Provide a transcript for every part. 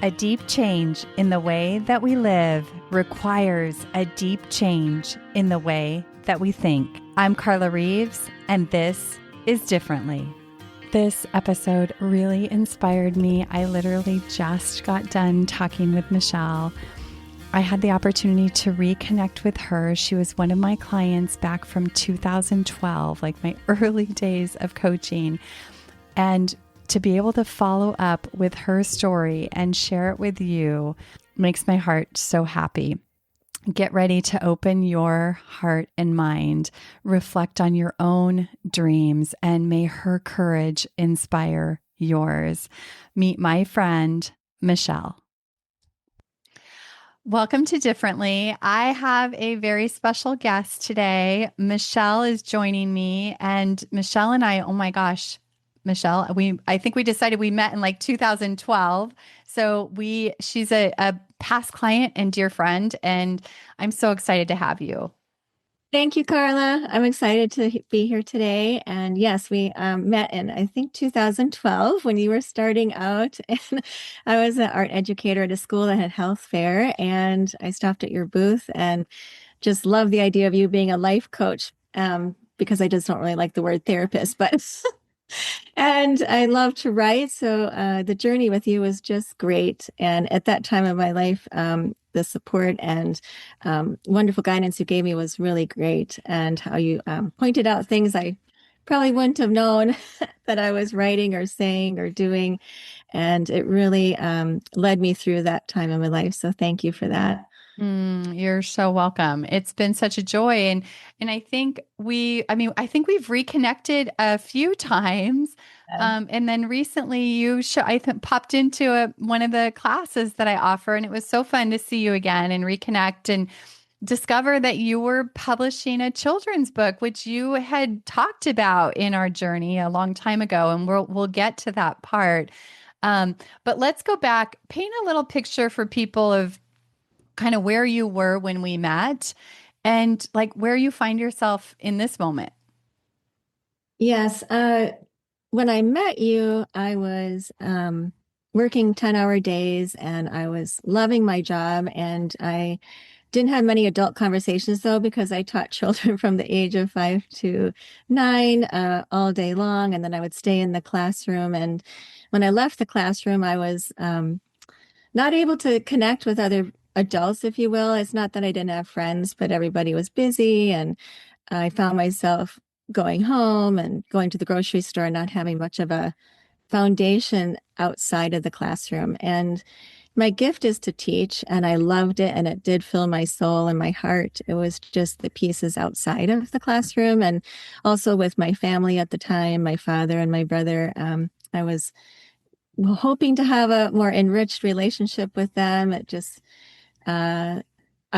A deep change in the way that we live requires a deep change in the way that we think. I'm Carla Reeves, and this is Differently. This episode really inspired me. I literally just got done talking with Michelle. I had the opportunity to reconnect with her. She was one of my clients back from 2012, like my early days of coaching. And to be able to follow up with her story and share it with you makes my heart so happy. Get ready to open your heart and mind, reflect on your own dreams, and may her courage inspire yours. Meet my friend, Michelle. Welcome to Differently. I have a very special guest today. Michelle is joining me, and Michelle and I, oh my gosh, Michelle, I think we decided we met in like 2012. So she's a past client and dear friend, and I'm so excited to have you. Thank you, Carla. I'm excited to be here today. And yes, we met in, I think, 2012 when you were starting out. And I was an art educator at a school that had health fair. And I stopped at your booth and just love the idea of you being a life coach, because I just don't really like the word therapist, but and I love to write. So the journey with you was just great. And at that time of my life, the support and wonderful guidance you gave me was really great. And how you pointed out things I probably wouldn't have known that I was writing or saying or doing. And it really led me through that time of my life. So thank you for that. You're so welcome. It's been such a joy. And I think I think we've reconnected a few times. And then recently popped into one of the classes that I offer, and it was so fun to see you again and reconnect and discover that you were publishing a children's book, which you had talked about in our journey a long time ago. And we'll get to that part. But let's go back, paint a little picture for people of kind of where you were when we met and like where you find yourself in this moment. Yes. When I met you, I was working 10-hour days and I was loving my job. And I didn't have many adult conversations, though, because I taught children from the age of 5 to 9 all day long. And then I would stay in the classroom. And when I left the classroom, I was not able to connect with other adults, if you will. It's not that I didn't have friends, but everybody was busy. And I found myself going home and going to the grocery store, not having much of a foundation outside of the classroom. And my gift is to teach, and I loved it, and it did fill my soul and my heart. It was just the pieces outside of the classroom, and also with my family at the time, my father and my brother. I was hoping to have a more enriched relationship with them. It just I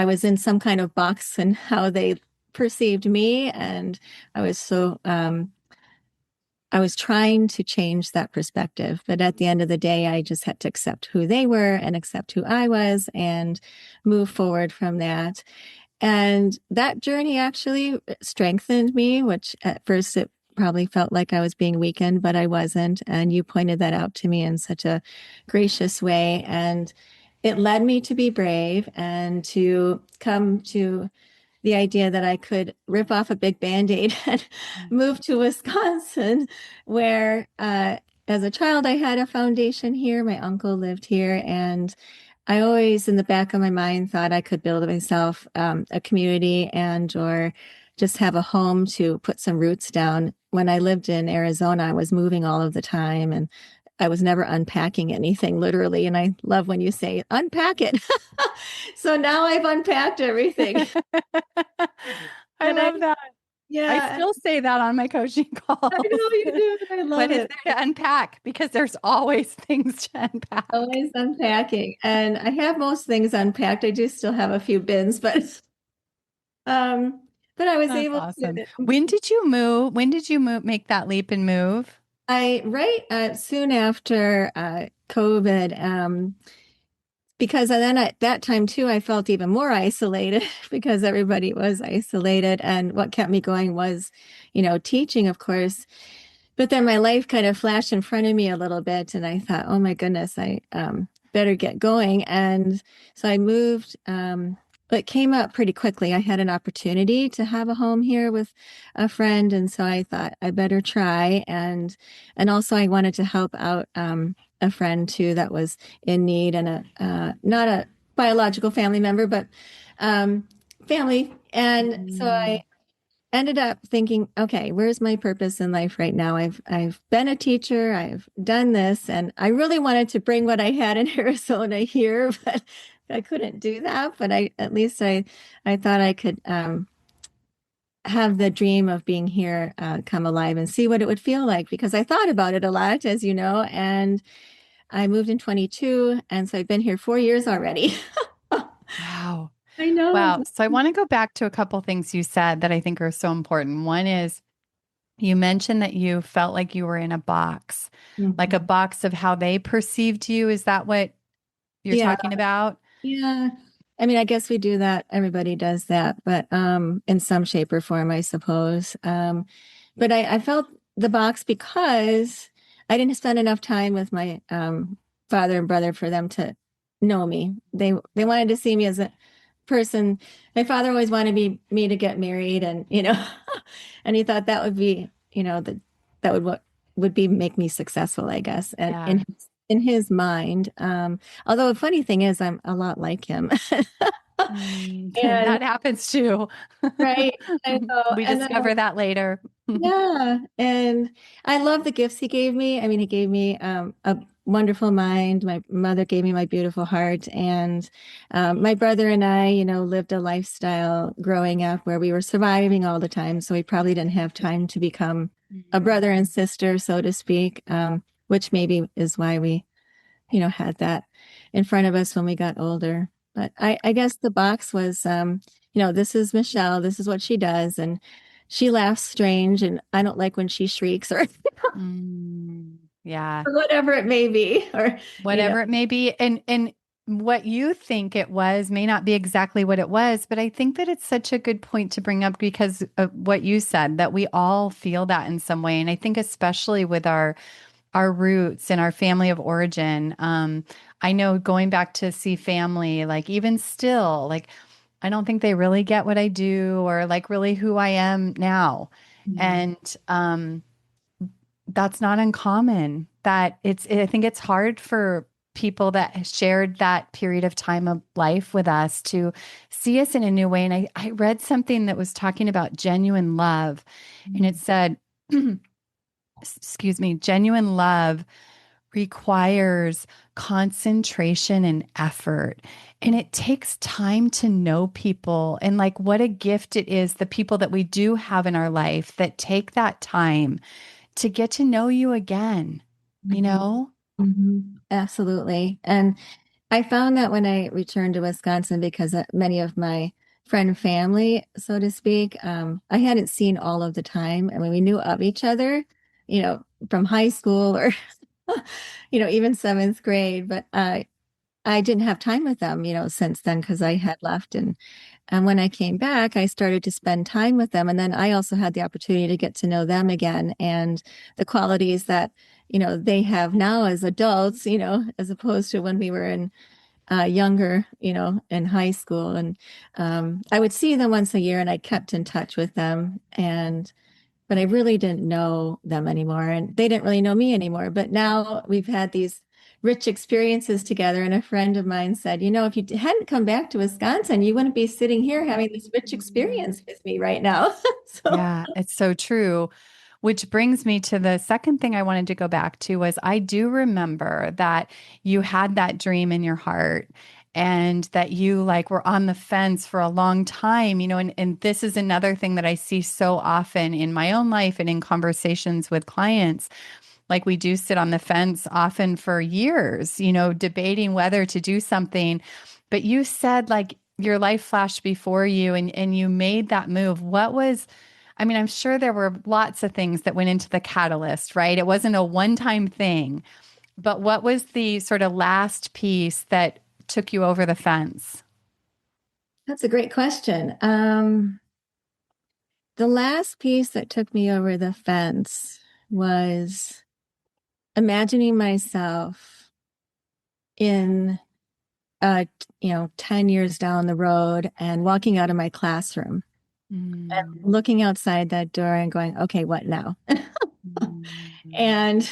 was in some kind of box in how they perceived me, and I was I was trying to change that perspective. But at the end of the day, I just had to accept who they were and accept who I was and move forward from that. And that journey actually strengthened me, which at first it probably felt like I was being weakened, but I wasn't. And you pointed that out to me in such a gracious way. And it led me to be brave and to come to the idea that I could rip off a big Band-Aid and move to Wisconsin, where as a child, I had a foundation here. My uncle lived here, and I always, in the back of my mind, thought I could build myself a community or just have a home to put some roots down. When I lived in Arizona, I was moving all of the time, and I was never unpacking anything, literally. And I love when you say, unpack it. So now I've unpacked everything. I love that. Yeah. I still say that on my coaching calls. I know you do. I love What is it. there to unpack? Because there's always things to unpack. Always unpacking. And I have most things unpacked. I do still have a few bins, but I was That's able awesome. to. When did you move? When did you make that leap and move? Soon after COVID, because then at that time too, I felt even more isolated because everybody was isolated. And what kept me going was, teaching, of course. But then my life kind of flashed in front of me a little bit, and I thought, oh my goodness, I better get going. And so I moved. It came up pretty quickly. I had an opportunity to have a home here with a friend, and so I thought I better try. And also I wanted to help out a friend too that was in need, and a not a biological family member, but family. And so Mm, I ended up thinking, okay, where's my purpose in life right now? I've been a teacher, I've done this, and I really wanted to bring what I had in Arizona here, but I couldn't do that. But I at least I thought I could have the dream of being here come alive and see what it would feel like, because I thought about it a lot, as you know, and I moved in 22, and so I've been here 4 years already. wow. I know. Wow. So I want to go back to a couple things you said that I think are so important. One is you mentioned that you felt like you were in a box, like a Mhm. box of how they perceived you. Is that what you're Yeah. talking about? Yeah. I mean, I guess we do that. Everybody does that, but in some shape or form, I suppose. But I felt the box because I didn't spend enough time with my father and brother for them to know me. They wanted to see me as a person. My father always wanted me to get married, and and he thought that would be, that would what would be make me successful, I guess, and Yeah. in his mind. Although the funny thing is, I'm a lot like him. And That happens too. right, I know. We And then discover that later. yeah, and I love the gifts he gave me. I mean, he gave me a wonderful mind. My mother gave me my beautiful heart, and my brother and I, lived a lifestyle growing up where we were surviving all the time. So we probably didn't have time to become a brother and sister, so to speak, which maybe is why we had that in front of us when we got older. But I guess the box was, this is Michelle, this is what she does. And she laughs strange, and I don't like when she shrieks or Yeah. whatever it may be. Or, you know, Whatever it may be. And what you think it was may not be exactly what it was, but I think that it's such a good point to bring up because of what you said, that we all feel that in some way. And I think especially with our roots and our family of origin. I know going back to see family, like even still, like I don't think they really get what I do or like really who I am now. Mhm. And that's not uncommon. I think it's hard for people that shared that period of time of life with us to see us in a new way. And I read something that was talking about genuine love, and it said, excuse me, genuine love requires concentration and effort. And it takes time to know people. And like, what a gift it is, the people that we do have in our life that take that time to get to know you again, you Mhm. know? Absolutely. And I found that when I returned to Wisconsin, because many of my friend and family, so to speak, I hadn't seen all of the time. I mean, we knew of each other, from high school or, even seventh grade, but I didn't have time with them, since then because I had left. And when I came back, I started to spend time with them. And then I also had the opportunity to get to know them again and the qualities that, they have now as adults, as opposed to when we were in younger, in high school. And I would see them once a year, and I kept in touch with them. But I really didn't know them anymore, and they didn't really know me anymore. But now we've had these rich experiences together. And a friend of mine said, if you hadn't come back to Wisconsin, you wouldn't be sitting here having this rich experience with me right now. So, Yeah, it's so true. Which brings me to the second thing I wanted to go back to was I do remember that you had that dream in your heart and that you like were on the fence for a long time, and this is another thing that I see so often in my own life and in conversations with clients. Like we do sit on the fence often for years, debating whether to do something. But you said like your life flashed before you and you made that move. I mean, I'm sure there were lots of things that went into the catalyst, right? It wasn't a one time thing. But what was the sort of last piece that took you over the fence? that's a great question. The last piece that took me over the fence. was imagining myself in 10 years down the road and walking out of my classroom and Mm, looking outside that door and going, okay, what now? mm, And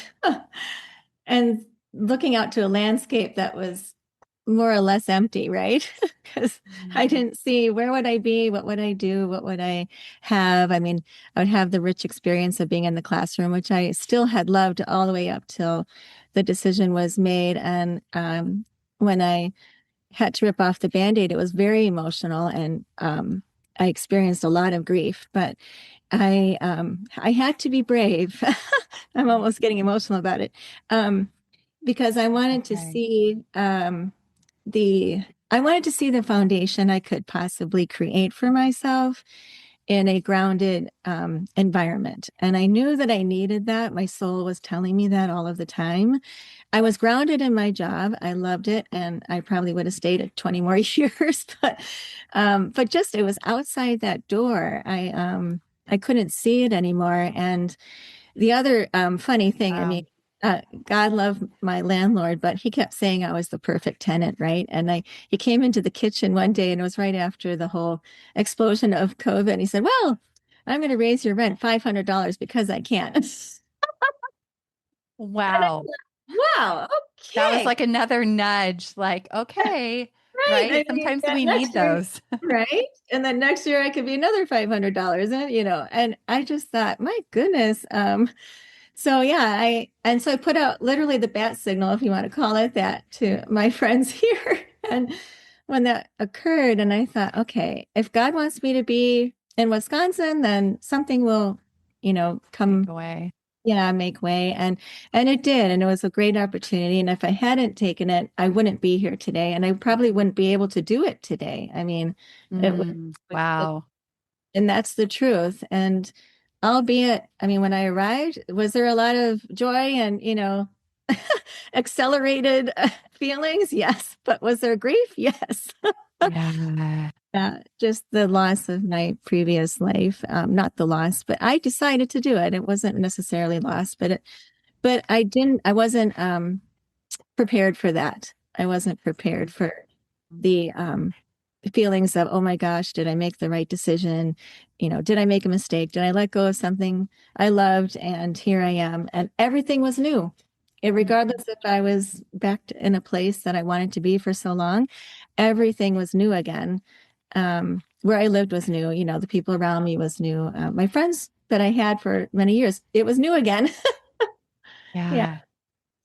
and looking out to a landscape that was more or less empty, right? Because I mm, didn't see where would I be, what would I do, what would I have? I mean, I would have the rich experience of being in the classroom, which I still had loved all the way up till the decision was made. And when I had to rip off the Band-Aid, it was very emotional, and I experienced a lot of grief, but I had to be brave. I'm almost getting emotional about it. Um, because I wanted to okay. see the I wanted to see the foundation I could possibly create for myself in a grounded environment. And I knew that I needed that. My soul was telling me that all of the time. I was grounded in my job. I loved it, and I probably would have stayed at 20 more years. But just it was outside that door. I couldn't see it anymore. And the other funny thing, I Wow. mean, God loved my landlord, but he kept saying I was the perfect tenant, right? And he came into the kitchen one day, and it was right after the whole explosion of COVID. And he said, "Well, I'm going to raise your rent $500 because I can." And I Wow. thought, wow, That was okay, like another nudge, like, okay, right. right? I mean, Sometimes that we need next year, those. right? And then next year I could be another $500, and I just thought, my goodness. So yeah, I put out literally the bat signal, if you want to call it that, to my friends here. And when that occurred, and I thought, okay, if God wants me to be in Wisconsin, then something will, Make come, a way. yeah, make way. And it did, and it was a great opportunity. And if I hadn't taken it, I wouldn't be here today, and I probably wouldn't be able to do it today. I mean, it would, Wow. and that's the truth. And albeit, I mean, when I arrived, was there a lot of joy and, accelerated feelings? Yes. But was there grief? Yes. Yeah. Just the loss of my previous life. Not the loss, but I decided to do it. It wasn't necessarily lost, but I wasn't prepared for that. I wasn't prepared for the feelings of, oh my gosh, did I make the right decision? Did I make a mistake? Did I let go of something I loved? And here I am. And everything was new. Regardless if I was back in a place that I wanted to be for so long, everything was new again. Where I lived was new. The people around me was new. My friends that I had for many years, it was new again. Yeah. Yeah.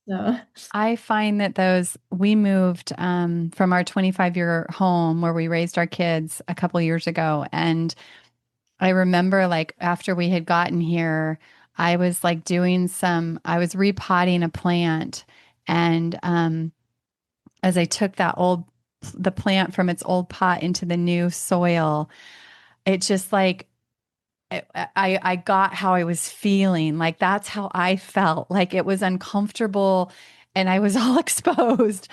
So, I find that we moved from our 25-year home where we raised our kids a couple years ago. And I remember like after we had gotten here, I was like I was repotting a plant. And as I took the plant from its old pot into the new soil, it just like, I got how I was feeling. Like that's how I felt. Like it was uncomfortable and I was all exposed,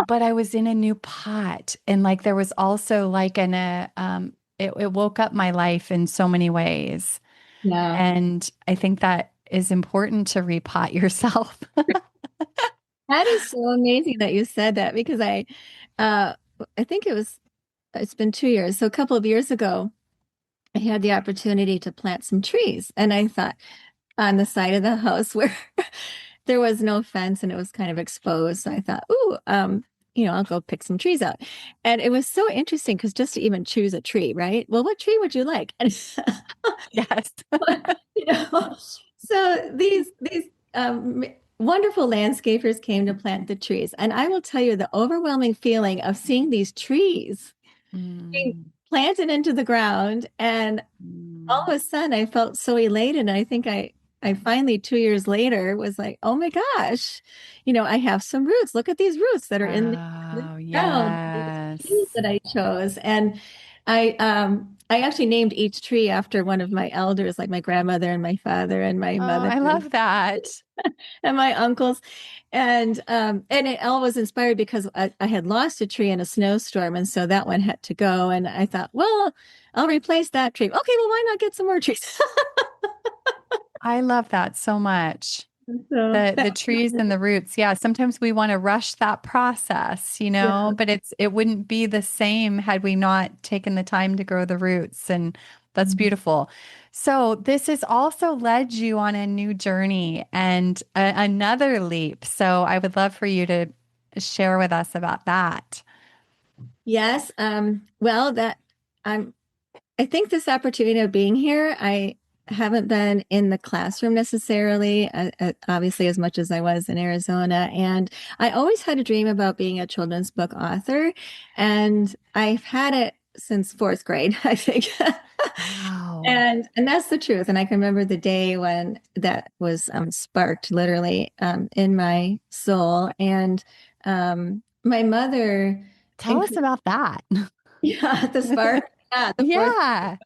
but I was in a new pot. And like there was also like it woke up my life in so many ways. yeah. And I think that is important to repot yourself. That is so amazing that you said that because uh, I think it's been 2 years. So a couple of years ago, I had the opportunity to plant some trees. And I thought on the side of the house where there was no fence and it was kind of exposed. So I thought, ooh, I'll go pick some trees out. And it was so interesting because just to even choose a tree, right? Well, what tree would you like? And Yes. you know, so these wonderful landscapers came to plant the trees, and I will tell you the overwhelming feeling of seeing these trees being Mm, planted into the ground, and all mm. of a sudden I felt so elated. And I think I finally 2 years later was like, oh my gosh, I have some roots. Look at these roots that are in the Oh, ground. These trees yes. that I chose. And I actually named each tree after one of my elders, like my grandmother and my father and my Oh, mother I love that. and my uncles. And it all was inspired because I had lost a tree in a snowstorm, and so that one had to go. And I thought, well, I'll replace that tree. Okay, well, why not get some more trees? I love that so much. So The trees and the roots. Yeah, sometimes we want to rush that process, yeah. but it wouldn't be the same had we not taken the time to grow the roots. And that's beautiful. So this has also led you on a new journey and another leap. So I would love for you to share with us about that. Yes. Well, that I'm I think this opportunity of being here, I haven't been in the classroom necessarily, obviously, as much as I was in Arizona. And I always had a dream about being a children's book author. And I've had it since fourth grade, I think. Wow. And that's the truth. And I can remember the day when that was sparked literally in my soul. And my mother, Tell us about that. yeah, the spark, yeah, the fourth. Yeah.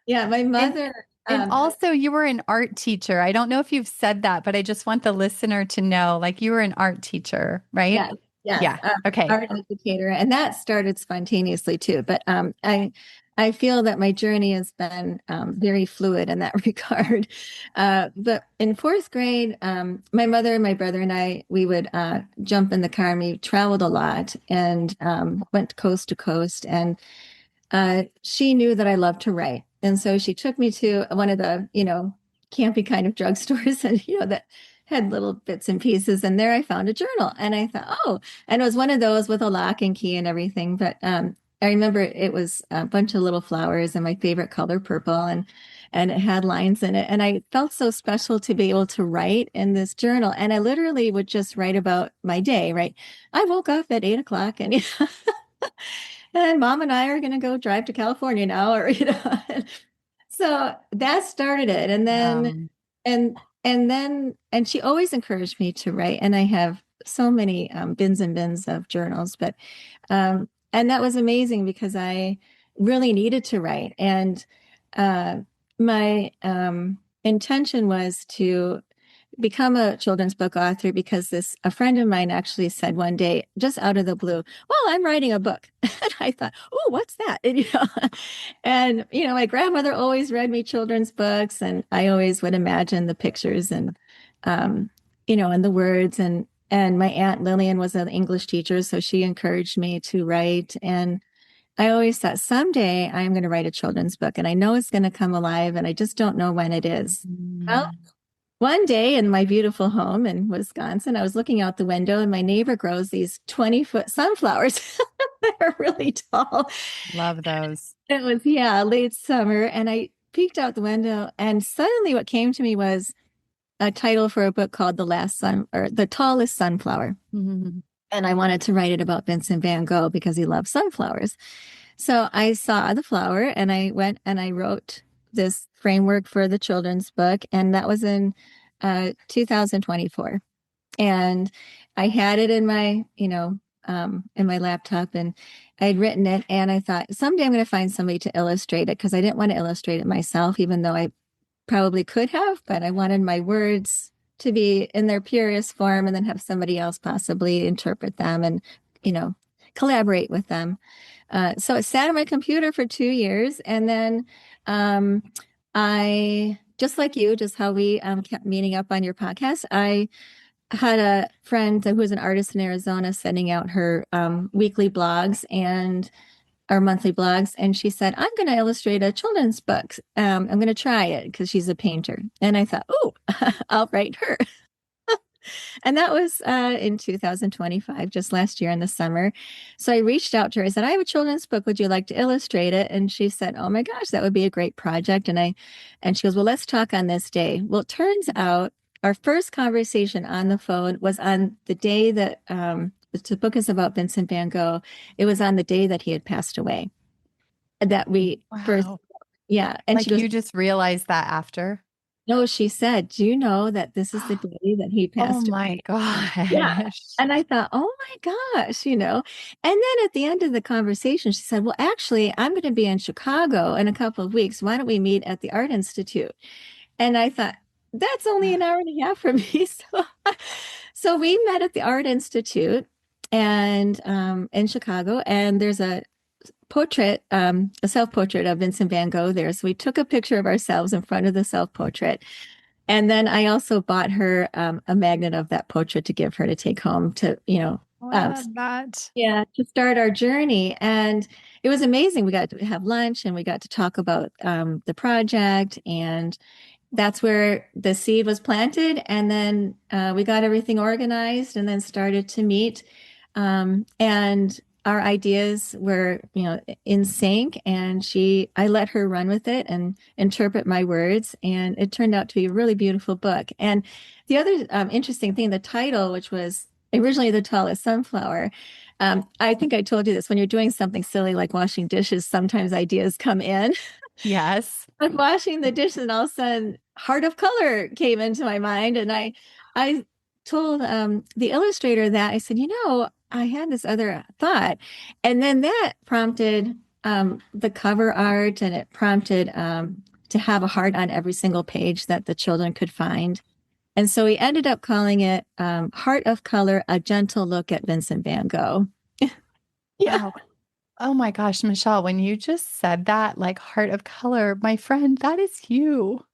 Yeah, my And mother, and also you were an art teacher. I don't know if you've said that, but I just want the listener to know, like you were an art teacher, right? yes, yes, Yeah. Okay. art educator, and that started spontaneously too. But I feel that my journey has been very fluid in that regard. But in fourth grade, my mother and my brother and I, we would jump in the car and we traveled a lot and went coast to coast. And she knew that I loved to write. And so she took me to one of the, campy kind of drugstores and, that had little bits and pieces. And there I found a journal. And I thought, oh, and it was one of those with a lock and key and everything. But I remember it was a bunch of little flowers and my favorite color, purple, and it had lines in it. And I felt so special to be able to write in this journal. And I literally would just write about my day, right? I woke up at 8 o'clock and and mom and I are going to go drive to California now, or so that started it. And then, Um, and she always encouraged me to write. And I have so many bins and bins of journals, and that was amazing because I really needed to write. And uh, my intention was to become a children's book author because a friend of mine actually said one day, just out of the blue, well, I'm writing a book. And I thought, oh, what's that? And my grandmother always read me children's books, and I always would imagine the pictures um, and the words. And my aunt Lillian was an English teacher, so she encouraged me to write. And I always thought someday I'm going to write a children's book, and I know it's going to come alive, and I just don't know when it is. Well, mm, one day in my beautiful home in Wisconsin, I was looking out the window and my neighbor grows these 20-foot sunflowers. They're really tall. love those. It was, yeah, late summer. And I peeked out the window and suddenly what came to me was a title for a book called The Tallest Sunflower. Mhm. And I wanted to write it about Vincent Van Gogh because he loved sunflowers. So I saw the flower and I went and I wrote this framework for the children's book. And that was in 2024. And I had it in my laptop, and I had written it. And I thought someday I'm going to find somebody to illustrate it because I didn't want to illustrate it myself, even though I probably could have, but I wanted my words to be in their purest form and then have somebody else possibly interpret them and, you know, collaborate with them. So it sat on my computer for 2 years. And then I, just like you, just how we kept meeting up on your podcast, I had a friend who was an artist in Arizona sending out her weekly blogs and our monthly blogs. And she said, I'm going to illustrate a children's book. I'm going to try it because she's a painter. And I thought, oh, I'll write her. And that was in 2025, just last year in the summer. So I reached out to her. I said, I have a children's book. Would you like to illustrate it? And she said, oh my gosh, that would be a great project. And she goes, well, let's talk on this day. Well, it turns out our first conversation on the phone was on the day that the book is about Vincent Van Gogh. It was on the day that he had passed away that we first, Wow. yeah. And she Like goes, you just realized that after? no, she said, do you know that this is the day that he Oh passed away? my Yeah. gosh. And I thought, oh my gosh. And then at the end of the conversation, she said, well, actually, I'm going to be in Chicago in a couple of weeks. Why don't we meet at the Art Institute? And I thought, that's only an hour and a half from me. So we met at the Art Institute and in Chicago, and there's a portrait, a self-portrait of Vincent Van Gogh there. So we took a picture of ourselves in front of the self-portrait. And then I also bought her a magnet of that portrait to give her to take home to, Oh, I love that. yeah, to start our journey. And it was amazing. We got to have lunch and we got to talk about the project. And that's where the seed was planted. And then we got everything organized and then started to meet. And our ideas were, in sync. And I let her run with it and interpret my words. And it turned out to be a really beautiful book. And the other interesting thing, the title, which was originally The Tallest Sunflower. I think I told you this when you're doing something silly like washing dishes, sometimes ideas come in. Yes. I was washing the dishes and all of a sudden Heart of Color came into my mind. And I told the illustrator that I said, I had this other thought. And then that prompted the cover art and it prompted to have a heart on every single page that the children could find. And so we ended up calling it Heart of Color, A Gentle Look at Vincent Van Gogh. Yeah. Wow. Oh my gosh, Michelle, when you just said that, like heart of color, my friend, that is you.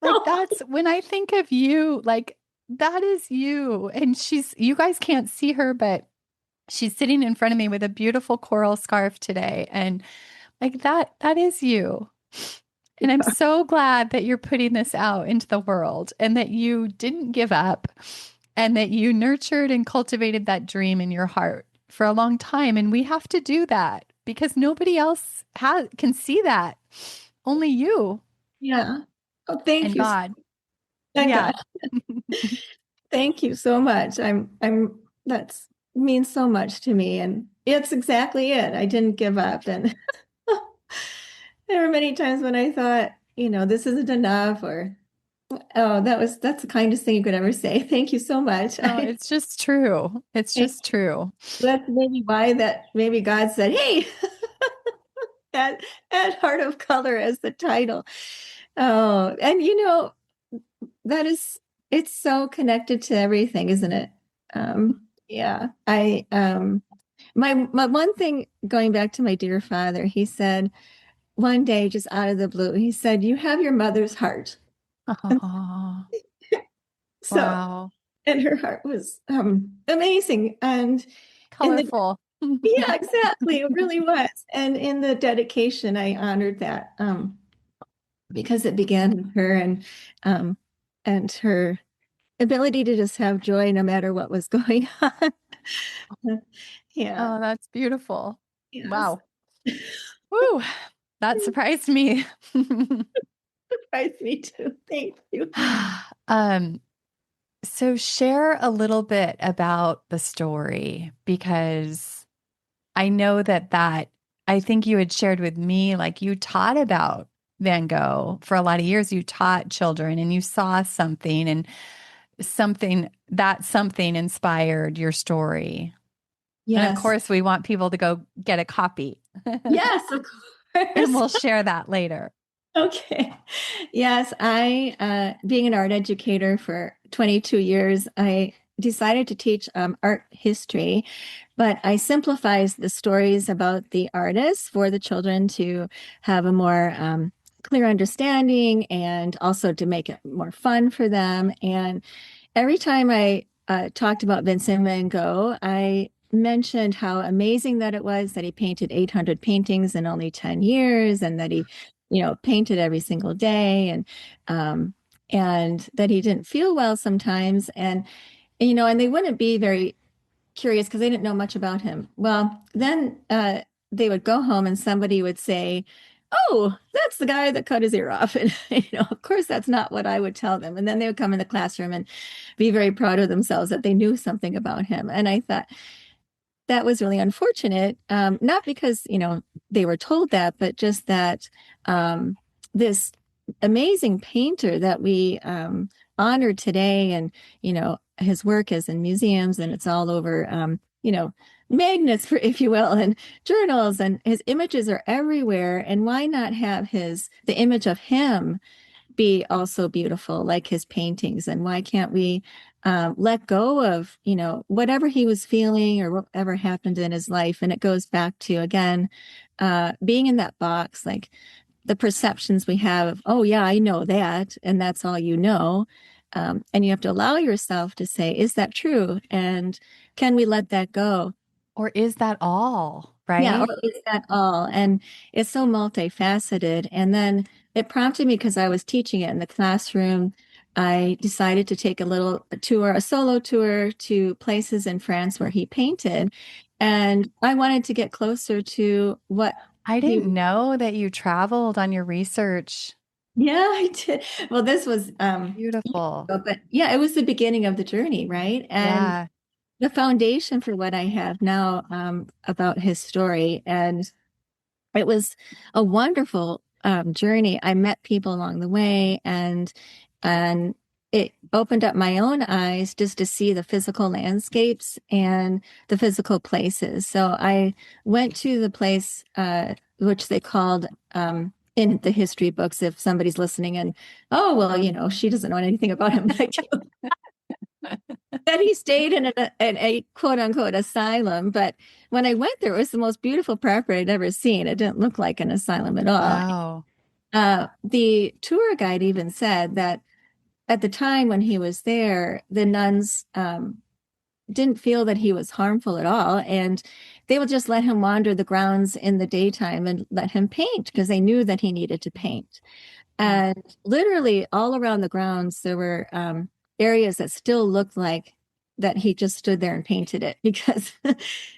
Like that's when I think of you, like that is you. And you guys can't see her, but she's sitting in front of me with a beautiful coral scarf today. And like that is you. And I'm so glad that you're putting this out into the world and that you didn't give up and that you nurtured and cultivated that dream in your heart for a long time. And we have to do that because nobody else can see that. Only you Yeah. Oh, thank and you. God. Thank Yeah. God. Thank you so much. That's means so much to me. And it's exactly it. I didn't give up. And there were many times when I thought, this isn't enough or, oh, that's the kindest thing you could ever say. Thank you so much. No, it's just true. It's just true. That's maybe why that maybe God said, hey, add Heart of Color as the title. Oh, and that is, it's so connected to everything, isn't it? Yeah, my one thing going back to my dear father, he said one day, just out of the blue, he said, "You have your mother's heart." Oh, So, wow. and her heart was amazing, and in the Colorful. yeah, exactly, it really was. And in the dedication, I honored that because it began with her um, and her ability to just have joy no matter what was going on. Yeah. Oh, that's beautiful. Yes. Wow. Woo. That surprised me. Surprised me too. Thank you. Um, so share a little bit about the story because I know that I think you had shared with me, like you taught about Van Gogh for a lot of years. You taught children and you saw something and something inspired your story. And of Yes. course, we want people to go get a copy Yes, of and course. we'll share that later. Okay. Yes, being an art educator for 22 years, I decided to teach art history, but I simplified the stories about the artists for the children to have a more clear understanding and also to make it more fun for them. And every time I talked about Vincent Van Gogh, I mentioned how amazing that it was that he painted 800 paintings in only 10 years and that he, painted every single day um, and that he didn't feel well sometimes. And they wouldn't be very curious because they didn't know much about him. Well, then they would go home and somebody would say, "Oh, that's the guy that cut his ear off." And of course, that's not what I would tell them. And then they would come in the classroom and be very proud of themselves that they knew something about him. And I thought that was really unfortunate, not because they were told that, but just that this amazing painter that we honor today, and his work is in museums and it's all over, magnets, for if you will, and journals, and his images are everywhere. And why not have the image of him be also beautiful like his paintings? And why can't we let go of whatever he was feeling or whatever happened in his life? And it goes back to, again, being in that box, like the perceptions we have of, oh yeah, I know that, and that's all you know. And you have to allow yourself to say, is that true? And can we let that go? Or is that all, Yeah, or right? is that all? And it's so multifaceted. And then it prompted me because I was teaching it in the classroom. I decided to take a little tour, a solo tour to places in France where he painted. And I wanted to get closer to what I he, didn't know that you traveled on your research. yeah, I did. Well, this was, Beautiful. but yeah, it was the beginning of the journey, right? And Yeah. the foundation for what I have now, about his story. And it was a wonderful journey. I met people along the way, and it opened up my own eyes just to see the physical landscapes and the physical places. So I went to the place which they called in the history books, if somebody's listening and, oh, well, she doesn't know anything about him. Like, that he stayed in a quote unquote asylum. But when I went there, it was the most beautiful property I'd ever seen. It didn't look like an asylum at all. Wow. The tour guide even said that at the time when he was there, the nuns didn't feel that he was harmful at all. And they would just let him wander the grounds in the daytime and let him paint because they knew that he needed to paint. Mm. And literally all around the grounds, there were areas that still looked like that he just stood there and painted it because,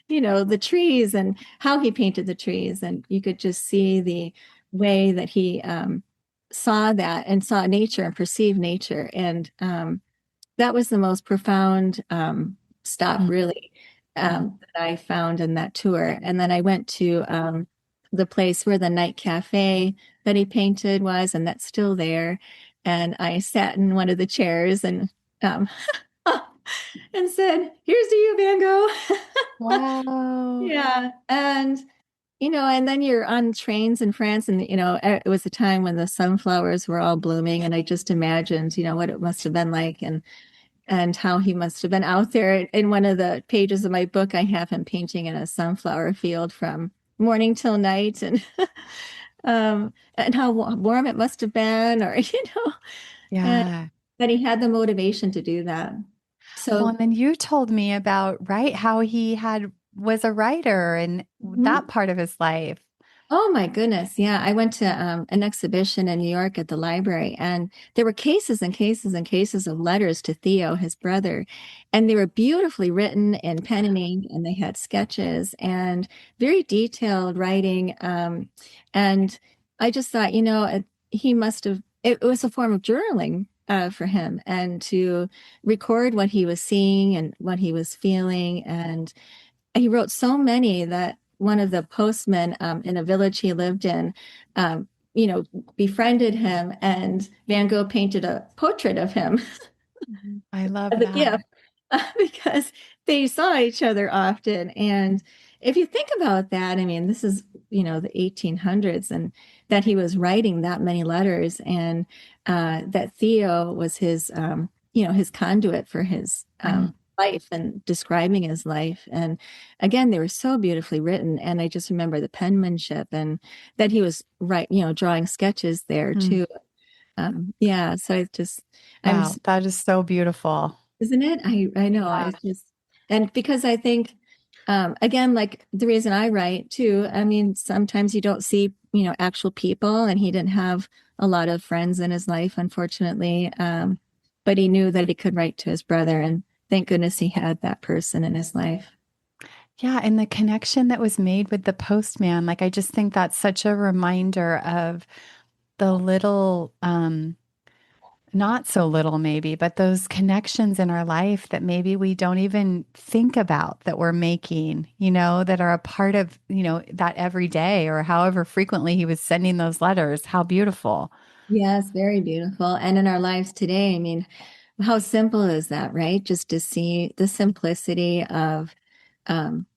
the trees and how he painted the trees. And you could just see the way that he saw that and saw nature and perceived nature. And that was the most profound stop, Mm. really, that I found in that tour. And then I went to the place where the night cafe that he painted was, and that's still there. And I sat in one of the chairs and um, and said, "Here's to you, Van Gogh." Wow. Yeah, and then you're on trains in France, and it was a time when the sunflowers were all blooming, and I just imagined, what it must have been like, and how he must have been out there. In one of the pages of my book, I have him painting in a sunflower field from morning till night, and how warm it must have been, or and Yeah. that he had the motivation to do that. Well, So, and then you told me about, right, how he was a writer and mhm. that part of his life. Oh my goodness. Yeah. I went to an exhibition in New York at the library, and there were cases and cases and cases of letters to Theo, his brother. And they were beautifully written in pen and ink, and they had sketches and very detailed writing. And I just thought, he must have, it was a form of journaling for him, and to record what he was seeing and what he was feeling. And he wrote so many that one of the postmen in a village he lived in, um, you know, befriended him, and Van Gogh painted a portrait of him I love as a that. gift because they saw each other often. And if you think about that, I mean, this is, the 1800s, and that he was writing that many letters, and that Theo was his conduit for his Mm. life and describing his life. And again, they were so beautifully written. And I just remember the penmanship, and that he was drawing sketches there Mm. too. Yeah. So I'm Wow, that is so beautiful. isn't it? I know. Yeah. And because I think, again, like the reason I write too, I mean, sometimes you don't see, actual people, and he didn't have a lot of friends in his life, unfortunately. But he knew that he could write to his brother, and thank goodness he had that person in his life. Yeah, and the connection that was made with the postman, like I just think that's such a reminder of the little not so little maybe, but those connections in our life that maybe we don't even think about that we're making, that are a part of, that every day or however frequently he was sending those letters. How beautiful. Yes, very beautiful. And in our lives today, I mean, how simple is that, right? Just to see the simplicity of, um,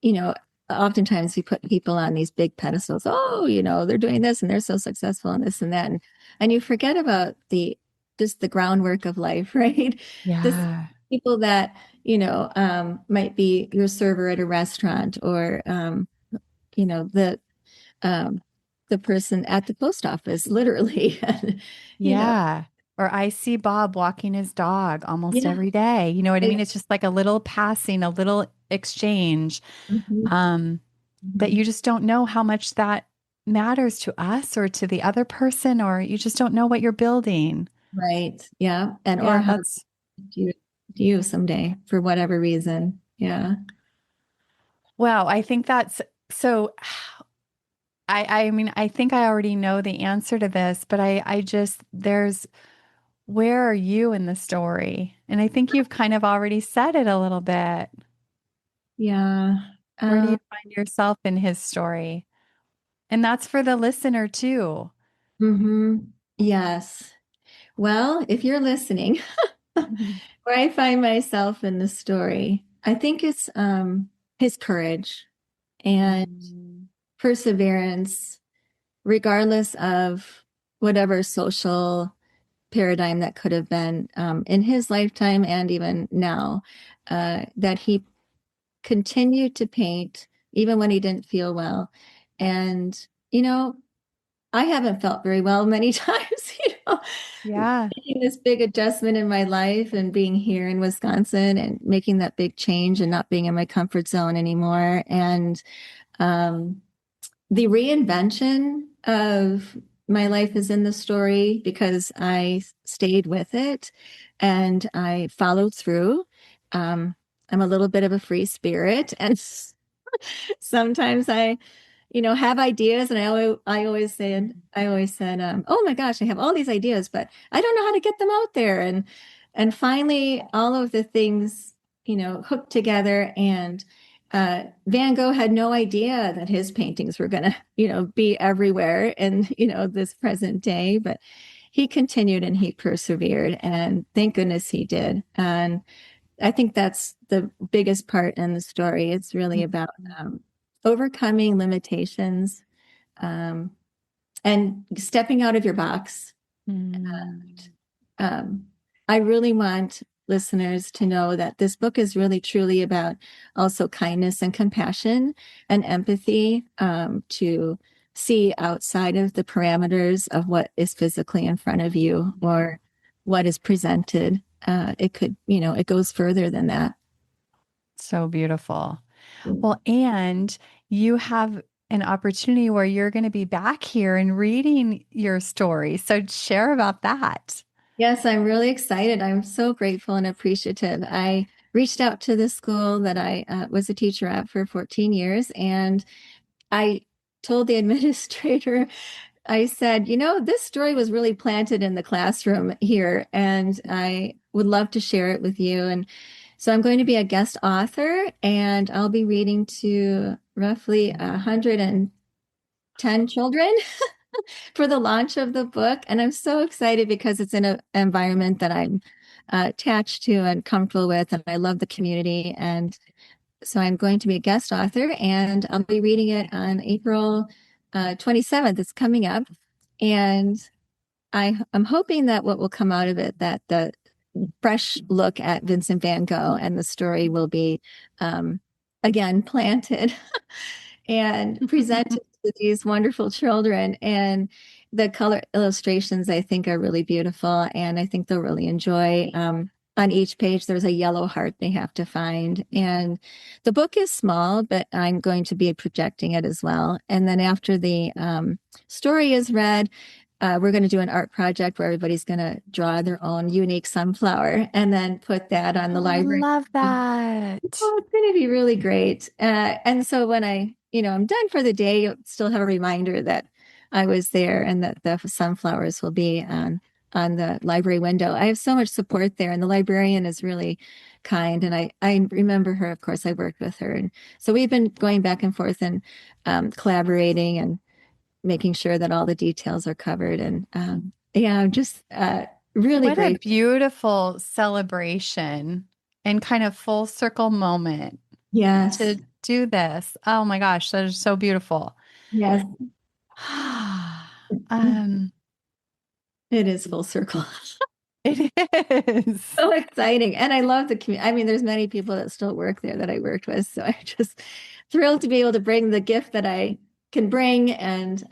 you know, oftentimes we put people on these big pedestals. Oh, they're doing this and they're so successful and this and that. And you forget about just the groundwork of life, right? This Yeah. people that, might be your server at a restaurant, or, the, um, the person at the post office, literally. And, you know, Yeah. Or I see Bob walking his dog almost yeah. every day. You know what I mean? It's just like a little passing, a little exchange. Mhm, Um, that mhm. you just don't know how much that matters to us or to the other person, or you just don't know what you're building. Right. Yeah. And or Yeah, how that's you you someday for whatever reason. Yeah. wow. I think that's so. I mean, I think I already know the answer to this, but I just, where are you in the story? And I think you've kind of already said it a little bit. Yeah. Where do Um, you find yourself in his story? And that's for the listener too. yes. Well, if you're listening, Mhm. where I find myself in the story, I think it's his courage and Mm. perseverance, regardless of whatever social paradigm that could have been in his lifetime and even now, that he continued to paint even when he didn't feel well. And, you know, I haven't felt very well many times, Yeah. making this big adjustment in my life and being here in Wisconsin and making that big change and not being in my comfort zone anymore. And um, the reinvention of my life is in the story because I stayed with it and I followed through. Um, I'm a little bit of a free spirit, and sometimes I have ideas, and I always said, oh my gosh, I have all these ideas, but I don't know how to get them out there. And finally, all of the things, hooked together. And Van Gogh had no idea that his paintings were going to, be everywhere in, this present day, but he continued and he persevered, and thank goodness he did. And I think that's the biggest part in the story. It's really about overcoming limitations, um, and stepping out of your box. Mm. Um, I really want listeners to know that this book is really truly about also kindness and compassion and empathy, to see outside of the parameters of what is physically in front of you or what is presented. It goes further than that. So beautiful. Well, and you have an opportunity where you're going to be back here and reading your story. So share about that. Yes, I'm really excited. I'm so grateful and appreciative. I reached out to the school that I was a teacher at for 14 years, and I told the administrator, I said, this story was really planted in the classroom here, and I would love to share it with you. And so I'm going to be a guest author, and I'll be reading to roughly 110 children for the launch of the book. And I'm so excited because it's in an environment that I'm attached to and comfortable with. And I love the community. And so I'm going to be a guest author, and I'll be reading it on April 27th. It's coming up. And I'm hoping that what will come out of it, that the fresh look at Vincent Van Gogh and the story will be again planted and presented to these wonderful children. And the color illustrations, I think, are really beautiful, and I think they'll really enjoy. On each page, there's a yellow heart they have to find. And the book is small, but I'm going to be projecting it as well. And then after the story is read, we're going to do an art project where everybody's going to draw their own unique sunflower and then put that on the Oh, I library. love that. Oh, it's going to be really great. And so when I'm done for the day, you'll still have a reminder that I was there and that the sunflowers will be on the library window. I have so much support there, and the librarian is really kind. And I remember her, of course, I worked with her. And so we've been going back and forth and collaborating and making sure that all the details are covered. And yeah, I'm just really What a great. beautiful celebration and kind of full circle moment Yes. to do this. Oh my gosh, that is so beautiful. Yes. Um, It is full circle. it is. So exciting. And I love the community. I mean, there's many people that still work there that I worked with. So I'm just thrilled to be able to bring the gift that I can bring. And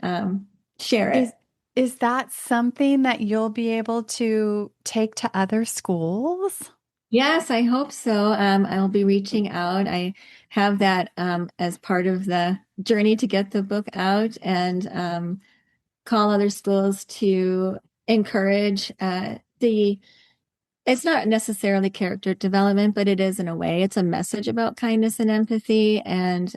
share Is it. is that something that you'll be able to take to other schools? Yes, I hope so. I'll be reaching out. I have that as part of the journey to get the book out and call other schools to encourage the it's not necessarily character development, but it is in a way. It's a message about kindness and empathy. And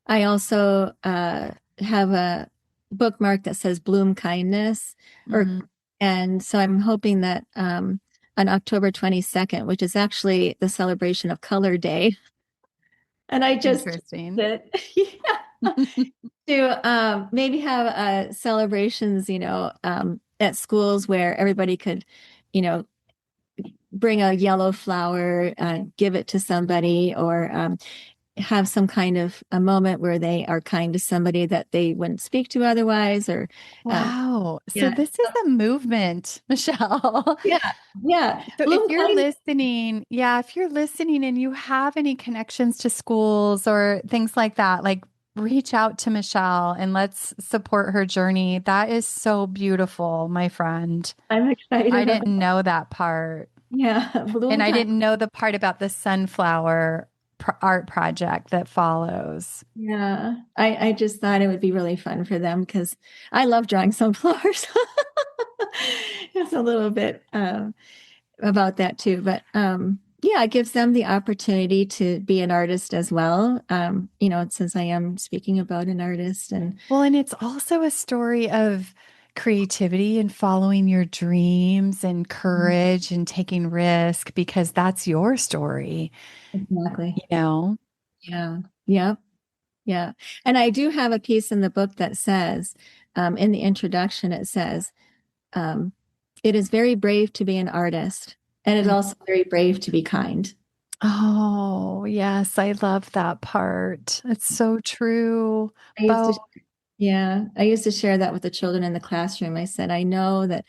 I also have a bookmark that says Bloom Kindness, or Mm, and so I'm hoping that on October 22nd, which is actually the celebration of Color Day, and I just interesting. did yeah, to maybe have celebrations, at schools where everybody could, you know, bring a yellow flower, give it to somebody, or have some kind of a moment where they are kind to somebody that they wouldn't speak to otherwise, or Wow. So yeah, this is a movement, Michelle. yeah, yeah. So if Bloom you're County. listening, yeah, if you're listening and you have any connections to schools or things like that, like reach out to Michelle and let's support her journey. That is so beautiful, my friend. I'm excited I about. didn't know that part. Yeah, And Bloom I County. didn't know the part about the sunflower art project that follows. Yeah, I just thought it would be really fun for them because I love drawing sunflowers. It's a little bit about that too, but yeah, it gives them the opportunity to be an artist as well. Since I am speaking about an artist, and Well, and it's also a story of creativity and following your dreams and courage and taking risk because that's your story, exactly. you know? Yeah. Yep. Yeah. And I do have a piece in the book that says, in the introduction, it says, um, it is very brave to be an artist, and it's Mm. also very brave to be kind. Oh, yes, I love that part. It's so true. I used to Bo. Yeah, I used to share that with the children in the classroom. I said, I know that,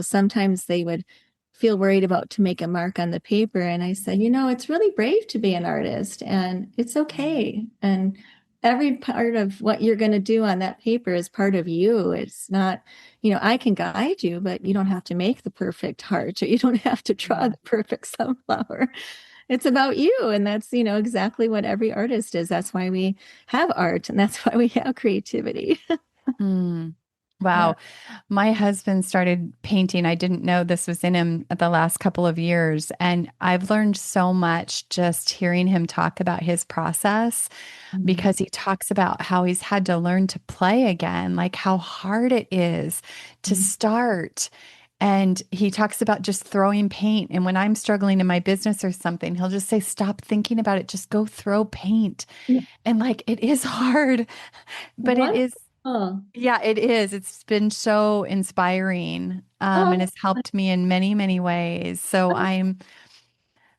sometimes they would feel worried about to make a mark on the paper. And I said, it's really brave to be an artist and it's okay. And every part of what you're going to do on that paper is part of you. It's not, I can guide you, but you don't have to make the perfect heart or you don't have to draw the perfect sunflower. It's about you. And that's, exactly what every artist is. That's why we have art and that's why we have creativity. Mm. Yeah. Wow. My husband started painting. I didn't know this was in him the last couple of years. And I've learned so much just hearing him talk about his process Mhm. because he talks about how he's had to learn to play again, like how hard it is to start. And he talks about just throwing paint. And when I'm struggling in my business or something, he'll just say, stop thinking about it, just go throw paint. Yeah. And like it is hard, but it is. Wonderful. Yeah, it is. It's been so inspiring, and Oh, has helped me in many, many ways. So Michelle,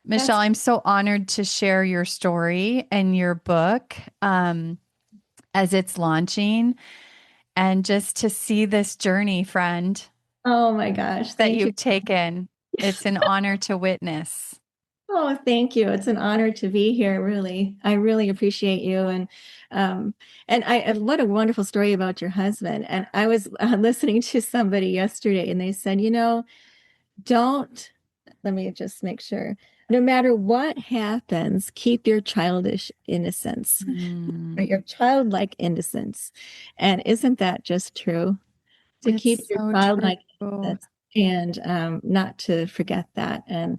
that's I'm so honored to share your story and your book, as it's launching and just to see this journey, friend, oh my gosh. that Thank you. you've taken. It's an honor to witness. Oh, thank you. It's an honor to be here, really. I really appreciate you. Um and what a wonderful story about your husband. And I was listening to somebody yesterday and they said, don't, let me just make sure. No matter what happens, keep your childish innocence or Mm, your childlike innocence. And isn't that just true? To keep it's your so childlike true. innocence and not to forget that. And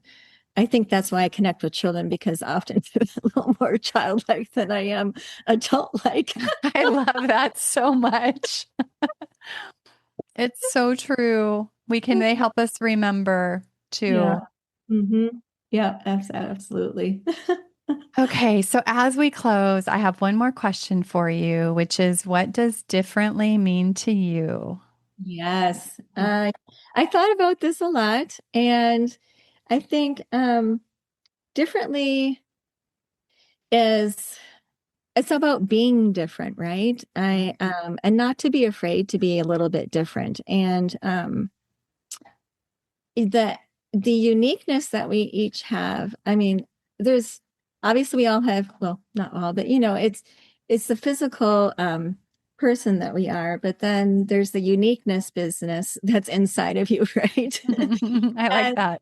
I think that's why I connect with children because often they're a little more childlike than I am adult-like. I love that so much. It's so true. They help us remember Yeah. too. Hmm. Yeah, absolutely. Okay, so as we close, I have one more question for you, which is what does differently mean to you? Yes. I thought about this a lot and I think differently is it's about being different, right? I and not to be afraid to be a little bit different. And the the uniqueness that we each have, I mean, there's obviously we all have, well, not all, but it's the physical person that we are, but then there's the uniqueness business that's inside of you, right? I like And that.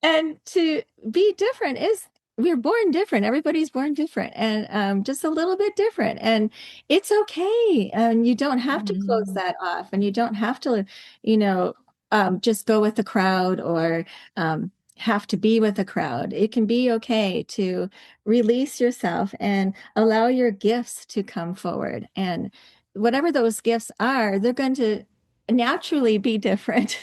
and to be different is we're born different. Everybody's born different and just a little bit different. And it's okay. And you don't have to close Mhm. that off and you don't have to, you know, just go with the crowd or have to be with the crowd. It can be okay to release yourself and allow your gifts to come forward. And whatever those gifts are, they're going to naturally be different.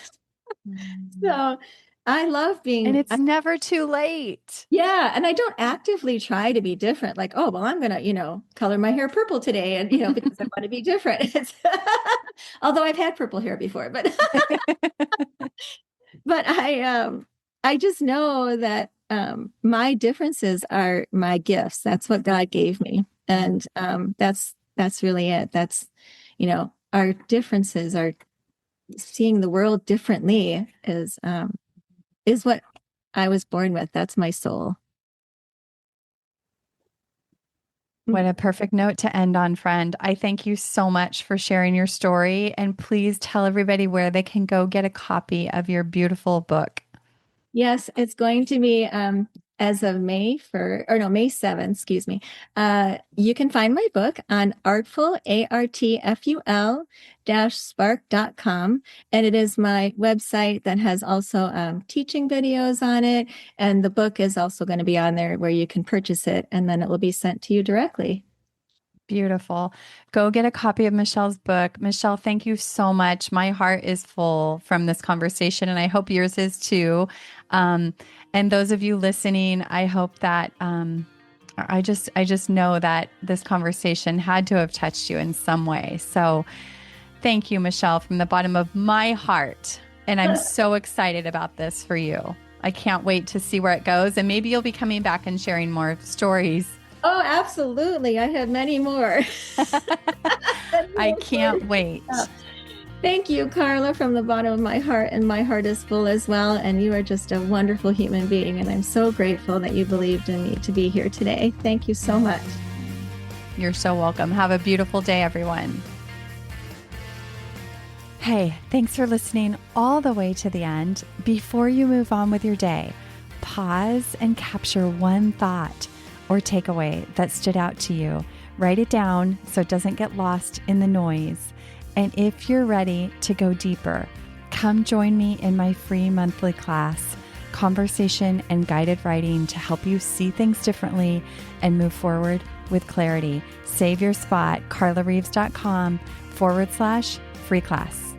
Mhm. So I love And being, it's never too late. yeah, and I don't actively try to be different. Like, oh, well, I'm gonna, color my hair purple today, and because I want to be different. Although I've had purple hair before, but but I just know that my differences are my gifts. That's what God gave me, and that's really it. That's our differences are seeing the world differently is what I was born with. That's my soul. What a perfect note to end on, friend. I thank you so much for sharing your story. And please tell everybody where they can go get a copy of your beautiful book. Yes, it's going to be as of May 7th, excuse me. You can find my book on artful, ARTFUL spark.com. And it is my website that has also teaching videos on it. And the book is also going to be on there where you can purchase it and then it will be sent to you directly. Beautiful. Go get a copy of Michelle's book. Michelle, thank you so much. My heart is full from this conversation, and I hope yours is too. And those of you listening, I hope that I just know that this conversation had to have touched you in some way. So thank you, Michelle, from the bottom of my heart. And I'm so excited about this for you. I can't wait to see where it goes. And maybe you'll be coming back and sharing more stories. Oh, absolutely. I have many more. I can't wait. Thank you, Carla, from the bottom of my heart. And my heart is full as well. And you are just a wonderful human being. And I'm so grateful that you believed in me to be here today. Thank you so much. You're so welcome. Have a beautiful day, everyone. Hey, thanks for listening all the way to the end. Before you move on with your day, pause and capture one thought or takeaway that stood out to you. Write it down so it doesn't get lost in the noise. And if you're ready to go deeper, come join me in my free monthly class, Conversation and Guided Writing, to help you see things differently and move forward with clarity. Save your spot, carlareeves.com/free class.